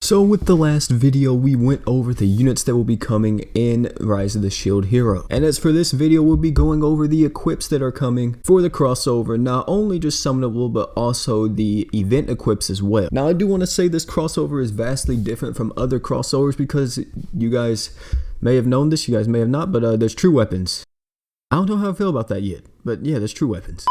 So with the last video, we went over the units that will be coming in Rise of the Shield Hero. And as for this video, we'll be going over the equips that are coming for the crossover, not only just summonable, but also the event equips as well. Now I do want to say this crossover is vastly different from other crossovers because you guys may have known this, you guys may have not, but there's true weapons. I don't know how I feel about that yet, but yeah, there's true weapons.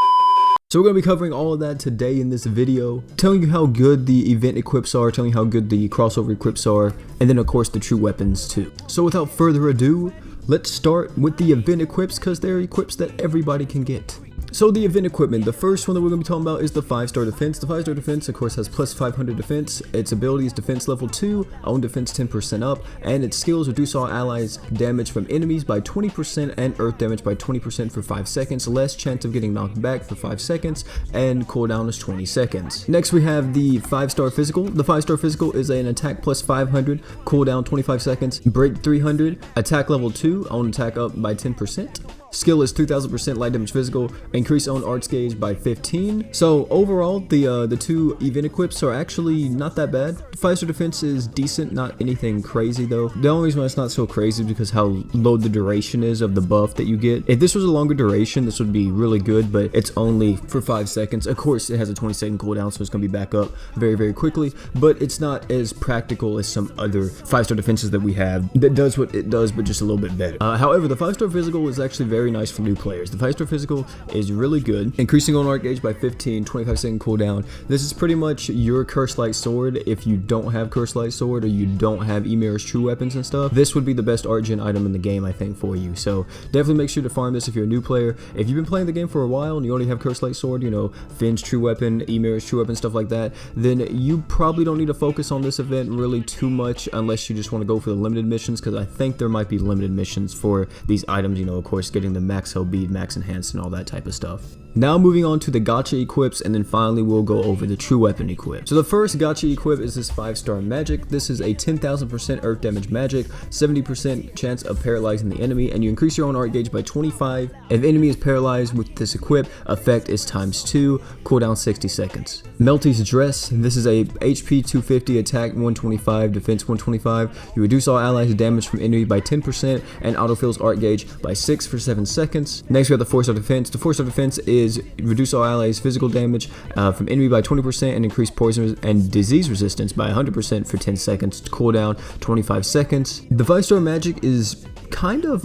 So we're going to be covering all of that today in this video, telling you how good the event equips are, telling you how good the crossover equips are, and then of course the true weapons too. So without further ado, let's start with the event equips because they're equips that everybody can get. So the event equipment, the first one that we're going to be talking about is the 5-star defense. The 5-star defense of course has plus 500 defense, its ability is defense level 2, own defense 10% up, and its skills reduce all allies damage from enemies by 20% and earth damage by 20% for 5 seconds, less chance of getting knocked back for 5 seconds, and cooldown is 20 seconds. Next we have the 5-star physical. The 5-star physical is an attack plus 500, cooldown 25 seconds, break 300, attack level 2, own attack up by 10%. Skill is 3000% light damage physical, increase own arts gauge by 15. So overall, the two event equips are actually not that bad. 5-star defense is decent, not anything crazy though. The only reason why it's not so crazy is because how low the duration is of the buff that you get. If this was a longer duration, this would be really good, but it's only for 5 seconds. Of course, it has a 20-second cooldown, so it's gonna be back up very, very quickly, but it's not as practical as some other 5-star defenses that we have that does what it does, but just a little bit better. However, the 5-star physical is actually very nice for new players. The 5-star physical is really good, increasing on art gauge by 15, 25-second cooldown. This is pretty much your Curse Light Sword if you don't have Curse Light Sword or you don't have Ymira's true weapons and stuff. This would be the best art gen item in the game, I think, for you. So definitely make sure to farm this if you're a new player. If you've been playing the game for a while and you already have Curse Light Sword, you know, Finn's true weapon, Ymira's true weapon, stuff like that, then you probably don't need to focus on this event really too much unless you just want to go for the limited missions, because I think there might be limited missions for these items, you know, of course getting the max health bead, max enhanced, and all that type of stuff. Now moving on to the gacha equips, and then finally we'll go over the true weapon equip. So the first gacha equip is this 5-star magic. This is a 10,000% earth damage magic, 70% chance of paralyzing the enemy, and you increase your own art gauge by 25. If enemy is paralyzed with this equip, effect is ×2, cooldown 60 seconds. Melty's dress. This is a HP 250, attack 125, defense 125. You reduce all allies damage from enemy by 10% and autofills art gauge by 6 for 7 seconds. Next we have the 4-star defense. The 4-star defense is reduce all allies physical damage from enemy by 20% and increase poison and disease resistance by 100% for 10 seconds. Cooldown 25 seconds. The 5-star magic is kind of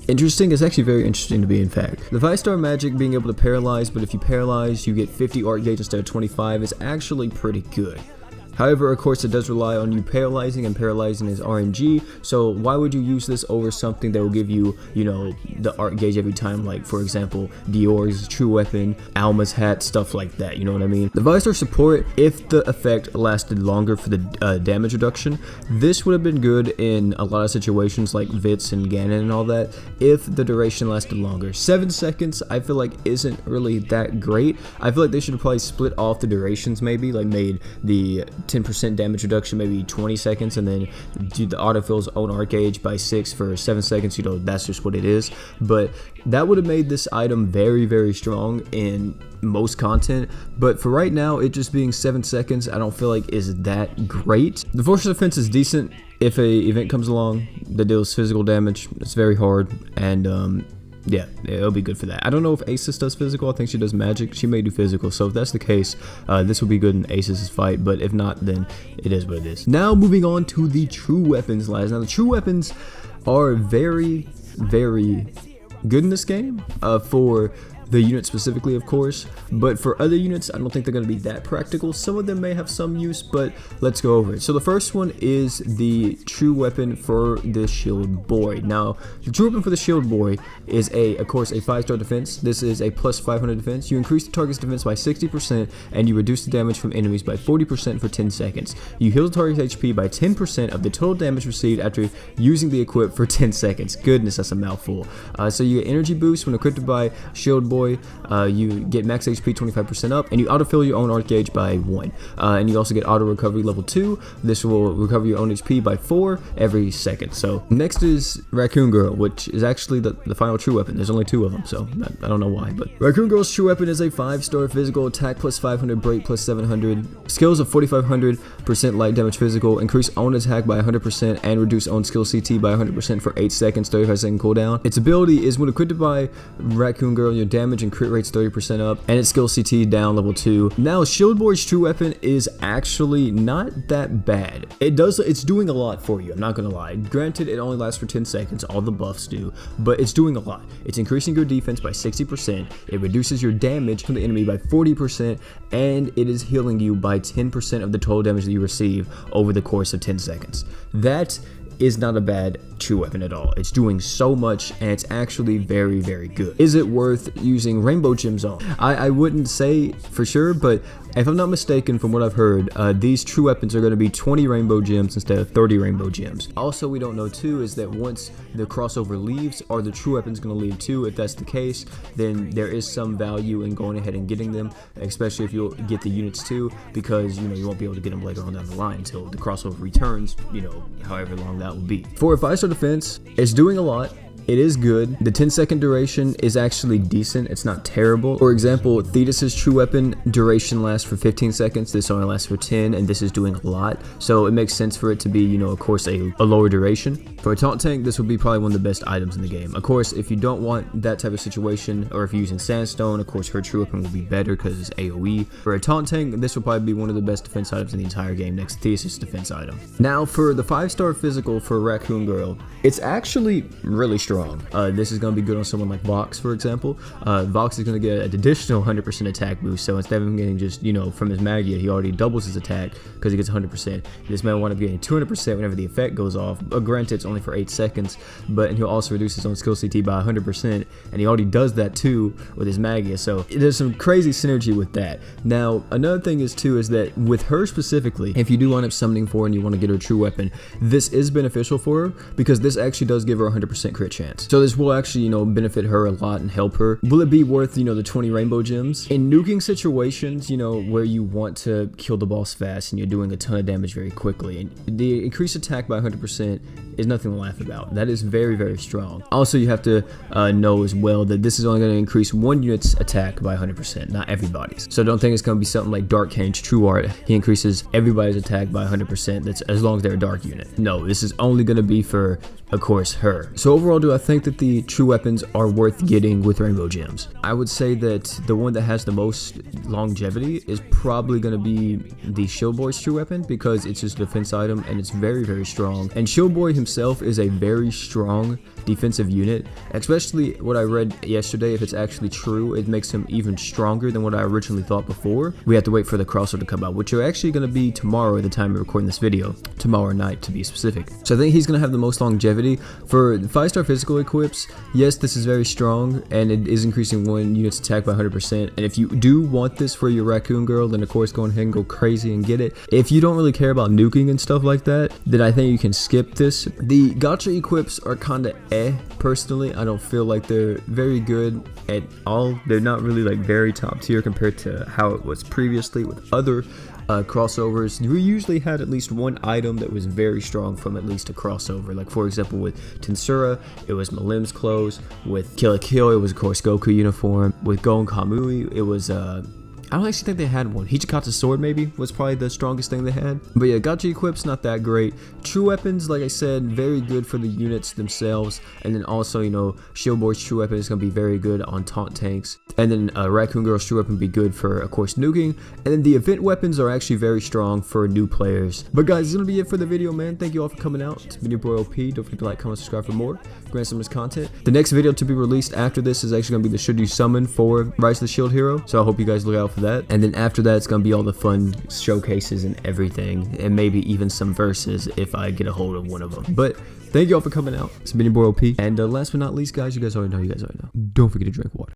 interesting. It's actually very interesting to be, in fact. The 5-star magic being able to paralyze, but if you paralyze you get 50 art gauge instead of 25 is actually pretty good. However, of course, it does rely on you paralyzing, and paralyzing is RNG, so why would you use this over something that will give you, you know, the art gauge every time, like, for example, Dior's true weapon, Alma's hat, stuff like that, you know what I mean? The 5-star support, if the effect lasted longer for the damage reduction, this would have been good in a lot of situations like Vitz and Ganon and all that, if the duration lasted longer. 7 seconds, I feel like, isn't really that great. I feel like they should have probably split off the durations, maybe, like made the 10% damage reduction maybe 20 seconds and then do the autofill's own art gauge by 6 for 7 seconds, you know, that's just what it is. But that would have made this item very, very strong in most content, but for right now, it just being 7 seconds, I don't feel like is that great. The 4-star defense is decent if a event comes along that deals physical damage. It's very hard, and yeah, it'll be good for that. I don't know if Aces does physical. I think she does magic. She may do physical. So if that's the case, this will be good in Aces' fight. But if not, then it is what it is. Now moving on to the true weapons, lads. Now the true weapons are very, very good in this game for the unit specifically, of course, but for other units I don't think they're going to be that practical. Some of them may have some use, but let's go over it. So the first one is the true weapon for the shield boy. Now the true weapon for the shield boy is of course a 5-star defense. This is a plus 500 defense. You increase the target's defense by 60% and you reduce the damage from enemies by 40% for 10 seconds. You heal the target's HP by 10% of the total damage received after using the equip for 10 seconds. Goodness, that's a mouthful. So you get energy boost when equipped by shield boy Boy, you get max HP 25% up, and you autofill your own art gauge by 1. And you also get auto recovery level 2. This will recover your own HP by 4 every second. So next is Raccoon Girl, which is actually the final true weapon. There's only 2 of them, so I don't know why. But Raccoon Girl's true weapon is a 5-star physical attack plus 500, break plus 700, skills of 4500%, light damage physical, increase own attack by 100%, and reduce own skill CT by 100% for 8 seconds, 35-second cooldown. Its ability is when equipped by Raccoon Girl, your damage and crit rate's 30% up, and its skill CT down level 2. Now, Shield Boy's true weapon is actually not that bad. It's doing a lot for you, I'm not gonna lie. Granted, it only lasts for 10 seconds, all the buffs do, but it's doing a lot. It's increasing your defense by 60%, it reduces your damage from the enemy by 40%, and it is healing you by 10% of the total damage that you receive over the course of 10 seconds. That is not a bad true weapon at all. It's doing so much, and it's actually very, very good. Is it worth using rainbow gems on? I wouldn't say for sure, but if I'm not mistaken from what I've heard, these true weapons are going to be 20 rainbow gems instead of 30 rainbow gems. Also, we don't know too is that once the crossover leaves, are the true weapons going to leave too? If that's the case, then there is some value in going ahead and getting them, especially if you'll get the units too, because you won't be able to get them later on down the line until the crossover returns, however long that will be. For a 5-star defense, it's doing a lot. It is good. The 10-second duration is actually decent. It's not terrible. For example, Thetis's true weapon duration lasts for 15 seconds. This only lasts for 10, and this is doing a lot. So it makes sense for it to be, of course, a lower duration. For a taunt tank, this will be probably one of the best items in the game. Of course, if you don't want that type of situation, or if you're using Sandstone, of course, her true weapon will be better because it's AoE. For a taunt tank, this will probably be one of the best defense items in the entire game, next to Thetis's defense item. Now, for the 5-star physical for Raccoon Girl, it's actually really strong. This is going to be good on someone like Vox, for example. Vox is going to get an additional 100% attack boost, so instead of him getting just, from his Magia, he already doubles his attack because he gets 100%. This man will wind up getting 200% whenever the effect goes off. Granted, it's only for 8 seconds, and he'll also reduce his own skill CT by 100%, and he already does that too with his Magia, so there's some crazy synergy with that. Now, another thing is that with her specifically, if you do wind up summoning for her and you want to get her true weapon, this is beneficial for her because this actually does give her a 100% crit chance. So this will actually, benefit her a lot and help her. Will it be worth, the 20 rainbow gems? In nuking situations, where you want to kill the boss fast and you're doing a ton of damage very quickly, and the increased attack by 100% is nothing to laugh about. That is very, very strong. Also, you have to know as well that this is only going to increase one unit's attack by 100%, not everybody's. So don't think it's going to be something like Dark Kane's True Art. He increases everybody's attack by 100%. That's as long as they're a dark unit. No, this is only going to be for, of course, her. So overall, do I think that the true weapons are worth getting with rainbow gems? I would say that the one that has the most longevity is probably going to be the Shield Boy's true weapon because it's just a defense item and it's very, very strong. And Shield Boy himself is a very strong defensive unit, especially what I read yesterday. If it's actually true, it makes him even stronger than what I originally thought before. We have to wait for the crossover to come out, which are actually going to be tomorrow at the time of recording this video, tomorrow night to be specific. So I think he's going to have the most longevity. For 5-star physical equips, yes, this is very strong and it is increasing one unit's attack by 100%. And if you do want this for your Raccoon Girl, then of course go ahead and go crazy and get it. If you don't really care about nuking and stuff like that, then I think you can skip this. The gacha equips are kind of personally. I don't feel like they're very good at all. They're not really like very top tier compared to how it was previously with other crossovers. We usually had at least one item that was very strong from at least a crossover. Like for example with Tensura, it was Malim's clothes. With Kill la Kill, it was of course Goku uniform. With Gon Kamui, it was I don't actually think they had one. Hichikatsu's sword maybe was probably the strongest thing they had. But yeah, gacha equips not that great. True weapons, like I said, very good for the units themselves. And then also, Shield Boy's true weapon is going to be very good on taunt tanks. And then Raccoon Girl's true weapon be good for, of course, nuking. And then the event weapons are actually very strong for new players. But guys, this is going to be it for the video, man. Thank you all for coming out. It's been your boy OP. Don't forget to like, comment, subscribe for more Grand Summers content. The next video to be released after this is actually going to be the Should You Summon for Rise of the Shield Hero. So I hope you guys look out for that. And then after that, it's gonna be all the fun showcases and everything, and maybe even some verses if I get a hold of one of them. But thank you all for coming out. It's been your boy OP, and last but not least, guys, you guys already know. Don't forget to drink water.